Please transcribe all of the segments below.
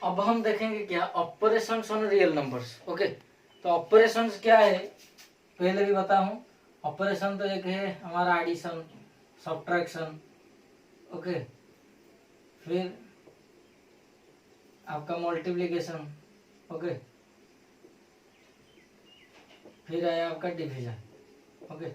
अब हम देखेंगे क्या operations on real numbers. Okay, तो ऑपरेशंस क्या है पहले भी बताऊं। ऑपरेशन तो एक है हमारा एडिशन, सब्ट्रैक्शन, ओके, फिर आपका मल्टीप्लिकेशन, ओके, फिर आया आपका डिवीजन। ओके,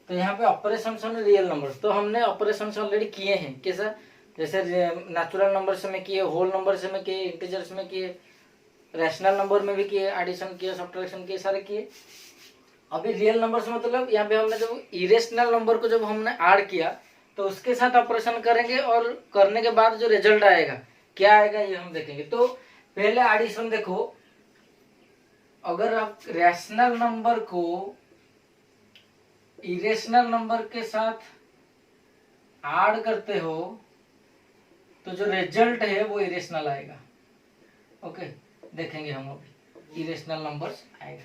तो यहाँ पे ऑपरेशंस ऑन रियल नंबर्स, तो हमने ऑपरेशंस ऑलरेडी किए हैं कैसा, जैसे नेचुरल नंबर में किए, होल नंबर में किए, इंटीजर्स में किए, रैशनल नंबर में भी किए, एडिशन किए, सब्ट्रैक्शन किए, सारे किए। अभी रियल नंबर्स मतलब यहाँ पे हमने जब इरेशनल नंबर को जब हमने ऐड किया तो उसके साथ ऑपरेशन करेंगे और करने के बाद जो रिजल्ट आएगा क्या आएगा ये हम देखेंगे। तो पहले एडिशन देखो, अगर आप रैशनल नंबर को इरेशनल नंबर के साथ ऐड करते हो तो जो रिजल्ट है वो इरेशनल आएगा। ओके, देखेंगे हम अभी इरेशनल नंबर्स आएगा।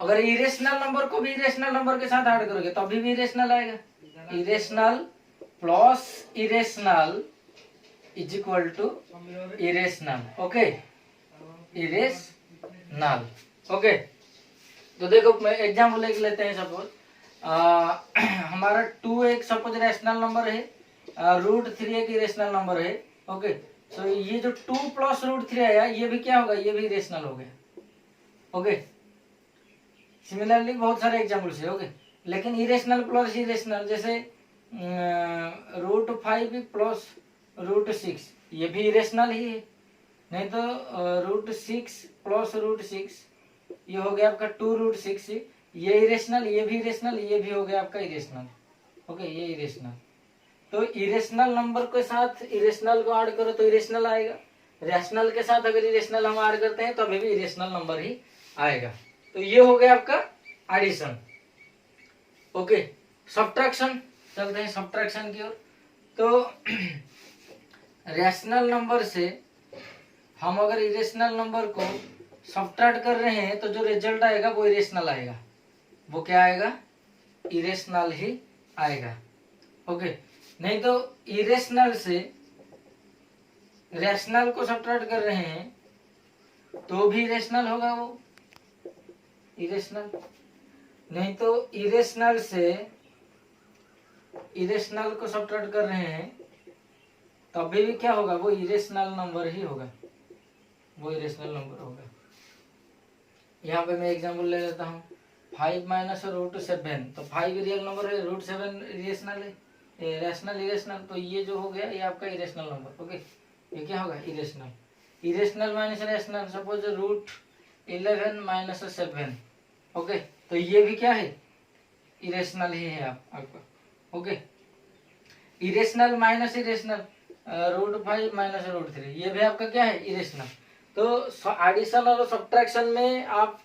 अगर इरेशनल नंबर को भी इरेशनल नंबर के साथ ऐड करोगे तो अभी भी इरेशनल आएगा। Irrational plus irrational is equal to irrational. Okay, irrational. Okay, तो देखो एग्जाम्पल एक लेते हैं। सपोज हमारा 2 एक सपोज रैशनल नंबर है, √3 एक इरेशनल नंबर है। ओके, तो ये जो 2 + √3 आया ये भी क्या होगा, ये भी इरेशनल हो गया। ओके, सिमिलरली बहुत सारे एग्जाम्पल्स है। ओके, लेकिन इरेशनल प्लस इरेशनल जैसे √5 + √6 ये भी इरेशनल ही है। नहीं तो √6 + √6 ये हो गया आपका 2√6, ये इरेशनल, ये भी इरेशनल, ये भी हो गया आपका इरेशनल। ओके, ये इरेशनल। तो इरेशनल नंबर के साथ इरेशनल को ऐड करो तो इरेशनल आएगा, रैशनल के साथ अगर इरेशनल हम ऐड करते हैं तो अभी भी इरेशनल नंबर ही आएगा। तो ये हो गया आपका एडिशन। ओके, सब्ट्रैक्शन, चलते हैं सब्ट्रैक्शन की ओर। तो रैशनल नंबर से हम अगर इरेशनल नंबर को सब्ट्रैक्ट कर रहे हैं तो जो रिजल्ट आएगा वो इरेशनल आएगा। वो क्या आएगा, इरेशनल ही आएगा। ओके, नहीं तो इरेशनल से रैशनल को सब्ट्रैक्ट कर रहे हैं तो भी इरेशनल होगा, वो इरेशनल। नहीं तो इरेशनल से इरेशनल को सब्ट्रैक्ट कर रहे हैं तभी भी क्या होगा, वो इरेशनल नंबर ही होगा, वो इरेशनल नंबर होगा। यहाँ पे मैं एग्जांपल ले लेता हूँ, 5 - √7, तो 5 रियल नंबर है, √7 इरेशनल है, रैशनल इरेशनल, तो ये जो हो गया ये आपका इरेशनल नंबर। ओके, ये क्या होगा, irrational. Irrational minus rational, suppose √11 - 7, okay, तो ये भी क्या है, इरेशनल ही है आपका। ओके, इरेशनल माइनस इरेशनल, √5 - √3 ये भी आपका क्या है, इरेशनल। तो एडिशन और सब्ट्रैक्शन में आप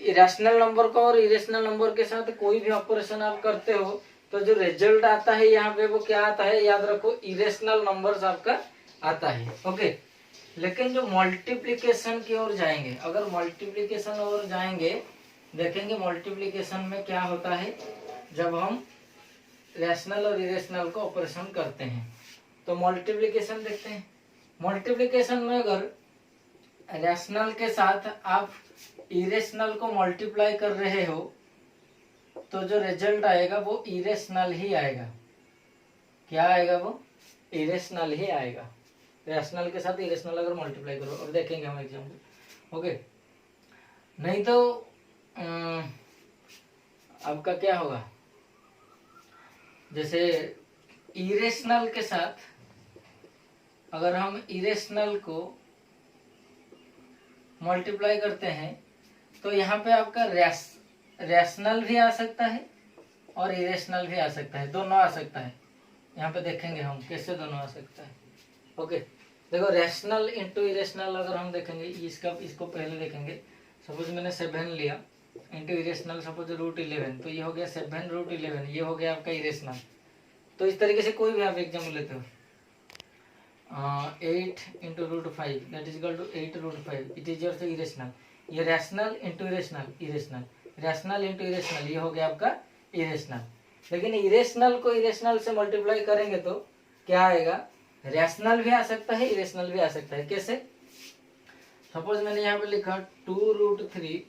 रैशनल नंबर को और इरेशनल नंबर के साथ कोई भी ऑपरेशन आप करते हो तो जो रिजल्ट आता है यहाँ पे वो क्या आता है, याद रखो, इरेशनल नंबर्स आपका आता है। ओके, लेकिन जो मल्टीप्लिकेशन की ओर जाएंगे, अगर मल्टीप्लिकेशन ओर जाएंगे, देखेंगे मल्टीप्लिकेशन में क्या होता है जब हम रैशनल और इरेशनल को ऑपरेशन करते हैं। तो मल्टीप्लिकेशन देखते हैं। मल्टीप्लिकेशन में अगर रैशनल के साथ आप इरेशनल को मल्टीप्लाई कर रहे हो तो जो रिजल्ट आएगा वो इरेशनल ही आएगा। क्या आएगा, वो इरेशनल ही आएगा। रैशनल के साथ इरेशनल अगर मल्टीप्लाई करो, अब देखेंगे हम एग्जाम्पल। ओके, नहीं तो आपका क्या होगा, जैसे इरेशनल के साथ अगर हम इरेशनल को मल्टीप्लाई करते हैं तो यहाँ पे आपका रैशनल भी आ सकता है और इरेशनल भी आ सकता है, दोनों आ सकता है। यहाँ पे देखेंगे हम कैसे दोनों आ सकता है। ओके, देखो रैशनल इंटू इरेशनल अगर हम देखेंगे, इसको पहले देखेंगे। सपोज मैंने 7 लिया इंटू इरेशनल, सपोज √11, तो ये हो गया 7√11, ये हो गया आपका इरेशनल। तो इस तरीके से कोई भी आप एग्जाम्पल लेते हो, 8 × √5 that is equal to 8√5, it is your irrational. ये rational into irrational, irrational, rational into irrational, ये हो गया आपका इरेशनल। लेकिन इरेशनल को इरेशनल से मल्टीप्लाई करेंगे तो क्या आएगा, रैशनल भी आ सकता है, इरेशनल भी आ सकता है। कैसे? सपोज मैंने यहाँ पे लिखा 2√3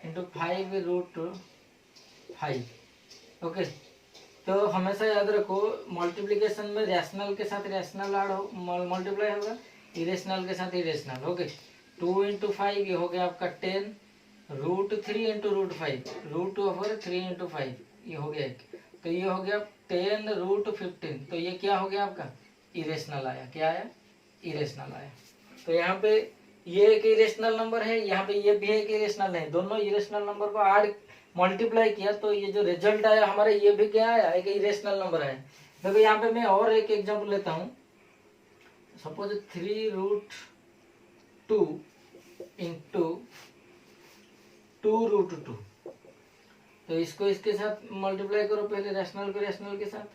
इंटू 5√5। ओके, तो हमेशा याद रखो मल्टीप्लीकेशन में रैशनल के साथ रैशनल मल्टीप्लाई होगा, इरेशनल के साथ इरेशनल। ओके, 2 इंटू 5 ये हो गया आपका 10, √3 इंटू √5, √3 इंटू 5 ये हो गया एक, तो ये हो गया 10√15। तो ये क्या हो गया आपका? इरेशनल आया। क्या आया? इरेशनल आया। तो यहाँ पे ये एक इरेशनल नंबर है, यहाँ पे ये भी एक इरेशनल है। दोनों इरेशनल नंबर को ऐड मल्टीप्लाई किया तो ये जो रिजल्ट आया हमारे, ये भी क्या आया? एक इरेशनल नंबर आया। देखो यहाँ पे मैं और एक एग्जांपल लेता हूँ। सपोज 3√2 इंटू 2√2, तो इसको इसके साथ मल्टीप्लाई करो पहले, रैशनल को रैशनल के साथ।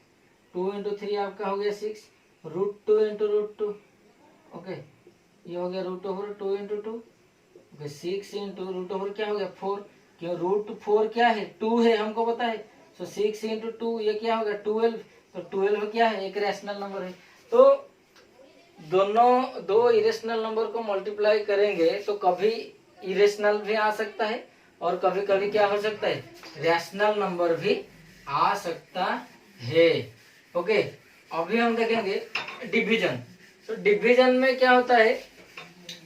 2 इंटू 3 आपका हो गया 6, √2 इंटू √2। ओके, ये हो गया √2 इंटू 2। ओके, 6 इंटू √4 क्या हो गया? 4। क्यों? √4 क्या है? 2 है, हमको पता है। सो 6 इंटू 2 ये क्या हो गया? 12। तो 12 क्या है? एक रैशनल नंबर है। तो दोनों दो इरेशनल नंबर को मल्टीप्लाई करेंगे तो कभी इरेशनल भी आ सकता है और कभी कभी क्या हो सकता है? रैशनल नंबर भी आ सकता है। ओके, अभी हम देखेंगे डिवीजन। तो डिवीजन में क्या होता है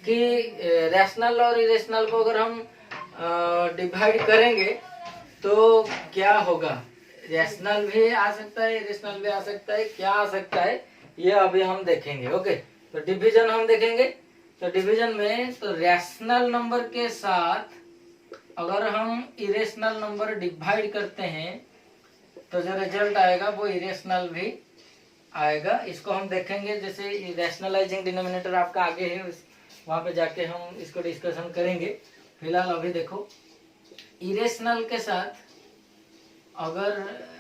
कि रैशनल और इरेशनल को अगर हम डिवाइड करेंगे तो क्या होगा? रैशनल भी आ सकता है, इरेशनल भी आ सकता है। क्या आ सकता है ये अभी हम देखेंगे। ओके, तो डिवीजन हम देखेंगे। तो डिवीजन में तो रैशनल नंबर के साथ अगर हम इरेशनल नंबर डिवाइड करते हैं तो जो रिजल्ट आएगा वो इरेशनल भी आएगा। इसको हम देखेंगे, जैसे रैशनलाइजिंग डिनोमिनेटर आपका आगे है, वहां पे जाके हम इसको डिस्कशन करेंगे। फिलहाल अभी देखो, इरेशनल के साथ अगर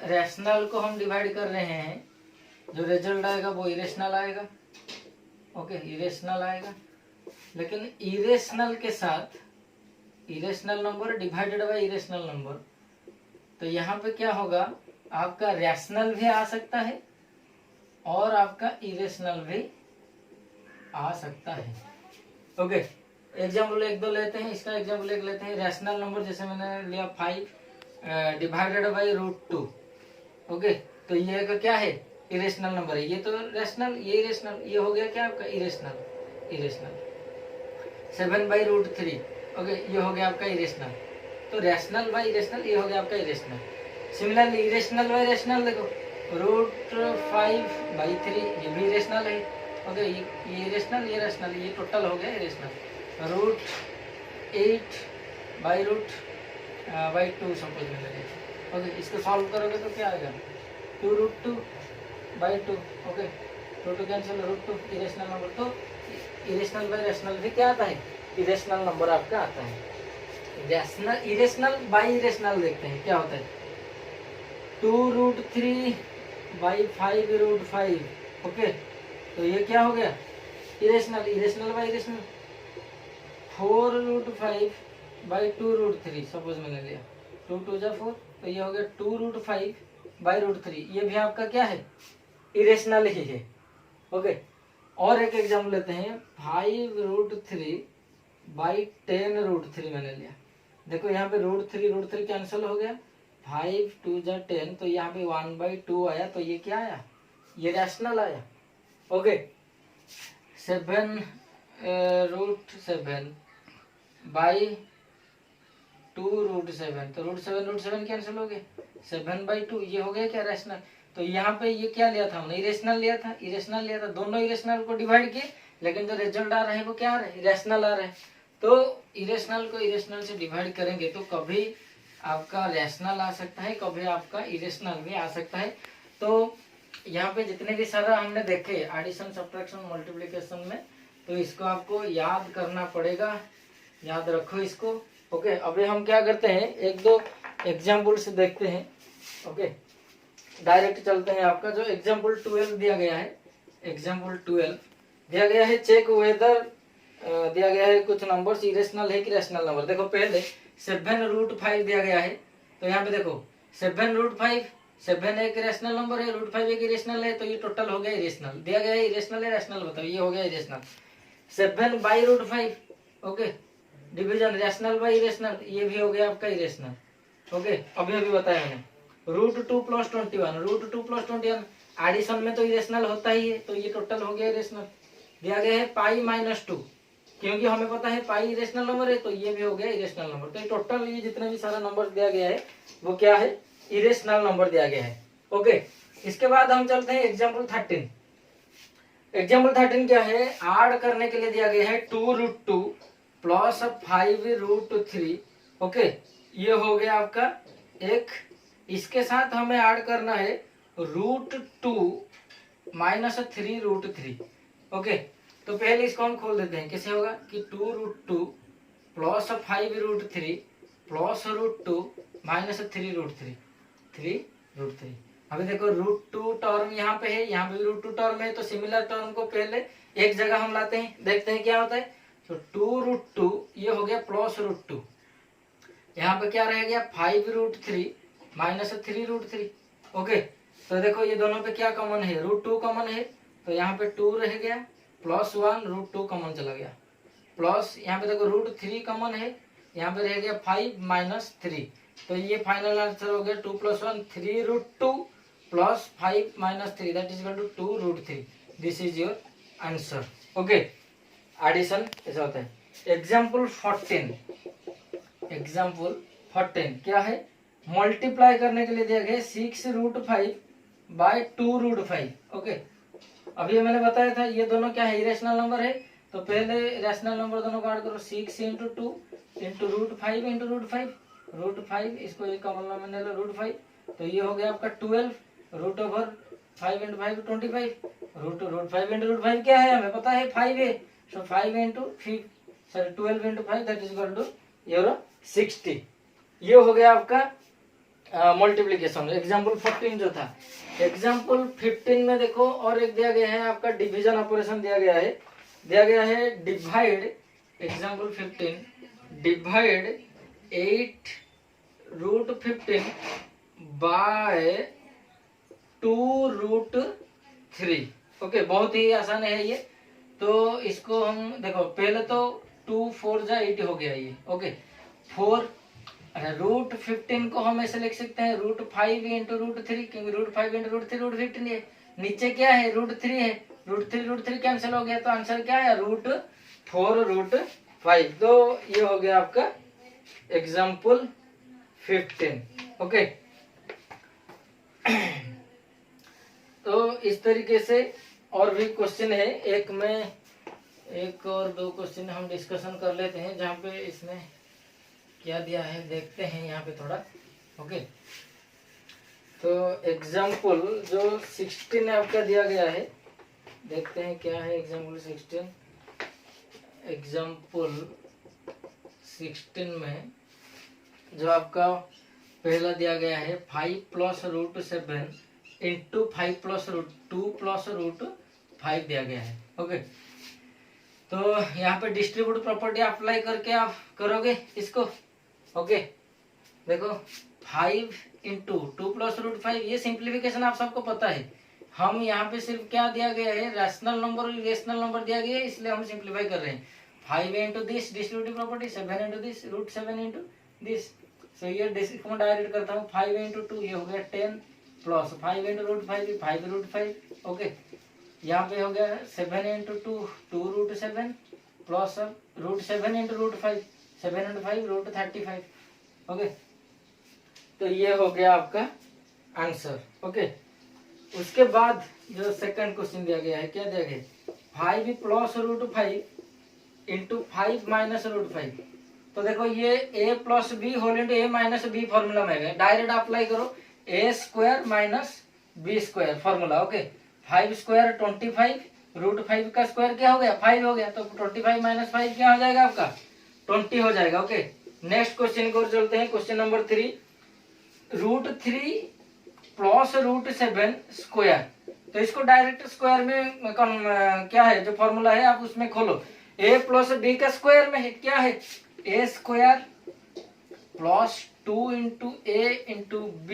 रैशनल को हम डिवाइड कर रहे हैं, जो रिजल्ट आएगा वो इरेशनल आएगा। ओके, इरेशनल आएगा। लेकिन इरेशनल के साथ irrational number divided by irrational number, तो यहाँ पे क्या होगा? आपका रैशनल भी आ सकता है और आपका इरेशनल भी आ सकता है। ओके, एग्जाम्पल 1-2 लेते हैं। इसका एग्जाम्पल 1 लेते हैं। रैशनल नंबर जैसे मैंने लिया 5 डिवाइडेड बाय √2। ओके, तो ये का क्या है? इरेशनल नंबर है। ये तो रैशनल, ये इरेशनल, ये हो गया क्या आपका? इरेशनल। इरेशनल 7/√3। ओके, ये हो गया आपका इरेशनल। तो रैशनल बाय इरेशनल, ये हो गया आपका irrational. Similarly irrational bye rational देखो, √5/3 ये भी इरेशनल है। ओके, ये इरेशनल, ये रैशनल, ये टोटल हो गया इरेशनल। √8/√2 सपोज में लगे। ओके, इसको सॉल्व करोगे तो क्या आएगा? 2√2/2। Okay, 2 cancel, √2 irrational number. तो इरेशनल बाय रैशनल भी क्या आता है? इरेशनल नंबर आपका आता है। रैशनल, इरेशनल बाय इरेशनल देखते हैं क्या होता है। 2√3/5√5। ओके, तो ये क्या हो गया? Irrational. Irrational by irrational 4√5/2√3 suppose मैंने लिया। 2 2 जा 4, तो ये हो गया 2√5/√3। ये भी आपका क्या है? इरेशनल ही है। ओके, और एक एग्जाम्पल लेते हैं। 5√3/10√3 मैंने लिया। देखो यहाँ पे √3 कैंसिल हो गया, 5 2 जा 10, तो यहाँ पे 1/2 आया। तो ये क्या आया? ये रैशनल आया। ओके, 7√7/2√7, तो √7 कैंसिल हो गया, 7/2 ये हो गया क्या? रैशनल। तो यहाँ पे ये क्या लिया था हमने? इरेशनल लिया था। इरेशनल लिया था, दोनों इरेशनल को डिवाइड किए, लेकिन जो रिजल्ट आ रहा है वो क्या आ रहा है? इरेशनल आ रहा है। तो इरेशनल को इरेशनल से डिवाइड करेंगे तो कभी आपका रैशनल आ सकता है, कभी आपका इरेशनल भी आ सकता है। तो यहाँ पे जितने भी सारा हमने देखे एडिशन, सब्ट्रैक्शन, मल्टीप्लिकेशन में, तो इसको आपको याद करना पड़ेगा। याद रखो इसको। ओके, अभी हम क्या करते हैं, 1-2 एग्जाम्पल से देखते हैं। ओके, डायरेक्ट चलते हैं। आपका जो एग्जाम्पल 12 दिया गया है, एग्जाम्पल 12 दिया गया है, चेक वेदर दिया गया है कुछ नंबर्स इरेशनल है कि रैशनल नंबर। देखो पहले 7√5 दिया गया है, तो यहाँ पे देखो 7√5 7 एक रेशनल नंबर है, √5 एक इरेशनल है, तो ये टोटल हो गया इरेशनल। दिया गया है इरेशनल है रैशनल, बताओ, ये हो गया irrational. 7/√5 okay, division rational by irrational, ये भी हो गया आपका इरेशनल। ओके, अभी अभी बताया मैंने। √2 + 21, √2 + 21 एडिशन में तो इरेशनल होता ही है, तो ये टोटल हो गया इरेशनल। दिया गया है π-2, क्योंकि हमें पता है पाई इरेशनल नंबर है, तो ये भी हो गया इरेशनल नंबर। तो टोटल ये जितने भी सारा नंबर दिया गया है वो क्या है, इरेशनल नंबर दिया गया है। ओके, इसके बाद हम चलते हैं एग्जाम्पल 13। एग्जाम्पल 13 क्या है, ऐड करने के लिए दिया गया है 2√2 + 5√3। ओके, ये हो गया आपका एक। इसके साथ हमें ऐड करना है √2 - 3√3। ओके, तो पहले इसको हम खोल देते हैं, कैसे होगा कि 2√2 + 5√3 + √2 - 3√3, 3√3। अभी देखो √2 टर्म यहाँ पे है, यहाँ पे भी √2 टर्म है, तो सिमिलर टर्म को पहले एक जगह हम लाते हैं, देखते हैं क्या होता है। तो 2√2 ये हो गया +√2, यहाँ पे क्या रह गया 5√3 - 3√3। ओके, तो देखो ये दोनों पे क्या कॉमन है, √2 कॉमन है, तो यहाँ पे 2 रह गया, +1 √2 कॉमन चला गया, प्लस यहाँ पे देखो √3 कॉमन है, यहाँ पे रह गया 5 - 3, तो ये फाइनल आंसर हो गया 2 + 1 3√2 + 5 - 3, that is equal to 2√3। This is your answer. Okay, addition ऐसा होता है। एग्जाम्पल 14, एग्जाम्पल 14 क्या है, मल्टीप्लाई करने के लिए दिया गया 6√5 / 2√5। ओके, अभी मैंने बताया था ये दोनों क्या है, इरेशनल नंबर है, तो पहले रैशनल नंबर दोनों को ऐड करो, 6 × 2 × √5 × √5, √5 इसको एक कॉमन में ले लो √5, तो ये हो गया आपका 12, √5 × 5 25, √5 × √5 क्या है, हमें पता है 5 है, so 5 × 5 sorry 12 × 5 that is equal to your 60। ये हो गया आपका मल्टीप्लीकेशन। एग्जाम्पल 14 जो था। एग्जाम्पल 15 में देखो और एक दिया गया है आपका डिवीजन ऑपरेशन दिया गया है, divide. Example 15 divide 8√15 by 2√3। Okay, बहुत ही आसान है ये, तो इसको हम देखो पहले तो 2 4 जा 8 हो गया ये। ओके, 4 √15 को हम ऐसे लिख सकते हैं √5 × √3, क्योंकि √5 × √3 √15 है, नीचे क्या है √3 है, √3 कैंसिल हो गया, तो आंसर क्या है √4 √5। तो ये हो गया आपका एग्जाम्पल 15। ओके, तो इस तरीके से और भी क्वेश्चन है, एक और 2 क्वेश्चन हम डिस्कशन कर लेते हैं, जहाँ पे इसमें क्या दिया है देखते हैं यहाँ पे थोड़ा। ओके, तो एग्जाम्पल जो 16 आपका दिया गया है, देखते हैं क्या है एग्जाम्पल 16। एग्जाम्पल 16 में जो आपका पहला दिया गया है 5 + √7 × 5 + √2 + √5 दिया गया है। ओके, तो यहाँ पे डिस्ट्रीब्यूट प्रॉपर्टी अप्लाई करके आप करोगे इसको। ओके, देखो 5 × 2 + √5, ये सिंप्लीफिकेशन आप सबको पता है। हम यहाँ पे सिर्फ क्या दिया गया है, रैशनल नंबर और इरेशनल नंबर दिया गया है, इसलिए हम सिंप्लीफाई कर रहे हैं। 5 × दिस डिस्ट्रीब्यूटिव प्रॉपर्टी, 7 × दिस, √7 × दिस, सो ये इसको डायरेक्ट करता हूँ 5 × 2, ये हो गया 10 प्लस 5 × √5 5√5। ओके, यहाँ पे हो गया 7 × 2 2√7 प्लस √7 × √5 7 × 5 √35। ओके, तो ये हो गया आपका आंसर। ओके, उसके बाद जो सेकंड क्वेश्चन दिया गया है, क्या दिया गया है 5 + √5 × 5 - √5। तो देखो ये a + b whole into a - b formula में है, डायरेक्ट अप्लाई करो a² - b² फॉर्मूला। ओके, 5² 25, √5 का स्क्वायर क्या हो गया 5 हो गया, तो 25 - 5 क्या हो जाएगा आपका 20 हो जाएगा। ओके, नेक्स्ट क्वेश्चन को चलते हैं, क्वेश्चन नंबर 3। √3 + √7 स्क्वायर, तो इसको डायरेक्ट स्क्वायर में क्या है जो फॉर्मूला है आप उसमें खोलो, a + b का स्क्वायर में है, क्या है a² + 2 × a × b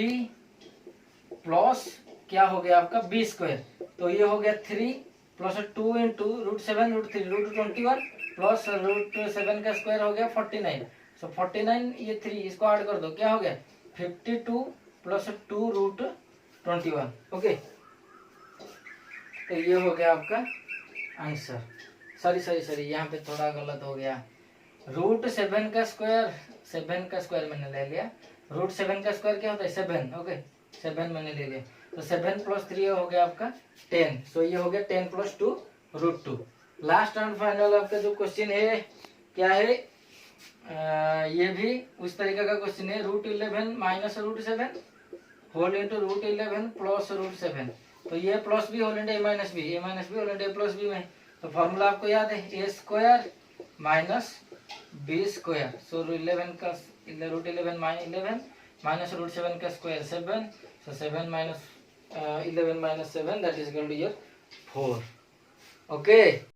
प्लस क्या हो गया आपका बी स्क्वायर, तो ये हो गया 3 प्लस 2 इंटू √7 √3 √21 प्लस √7 का स्क्वायर हो गया 49। सो 49 ये 3 इसको ऐड कर दो, क्या हो गया 52 प्लस 2 √21। ओके, तो ये हो गया आपका आंसर। सॉरी यहाँ पे थोड़ा गलत हो गया। √7 का स्क्वायर, 7 का स्क्वायर मैंने ले लिया, √7 का स्क्वायर क्या होता है 7। ओके, 7 मैंने ले लिया, तो 7 + 3 हो गया आपका 10। सो ये हो गया 10 + 2 √2। लास्ट एंड फाइनल आपका जो क्वेश्चन है क्या है, ये भी उस तरीके का क्वेश्चन है, √11 - √7 होल इंटू √11 प्लस √7। तो ये plus B whole into A minus B whole into A plus B में, तो फॉर्मूला आपको याद है A square minus B square. So √11 का √11 - 11 माइनस √7 का square 7। So 7 - 11 - 7 that is equal to your 4। Okay.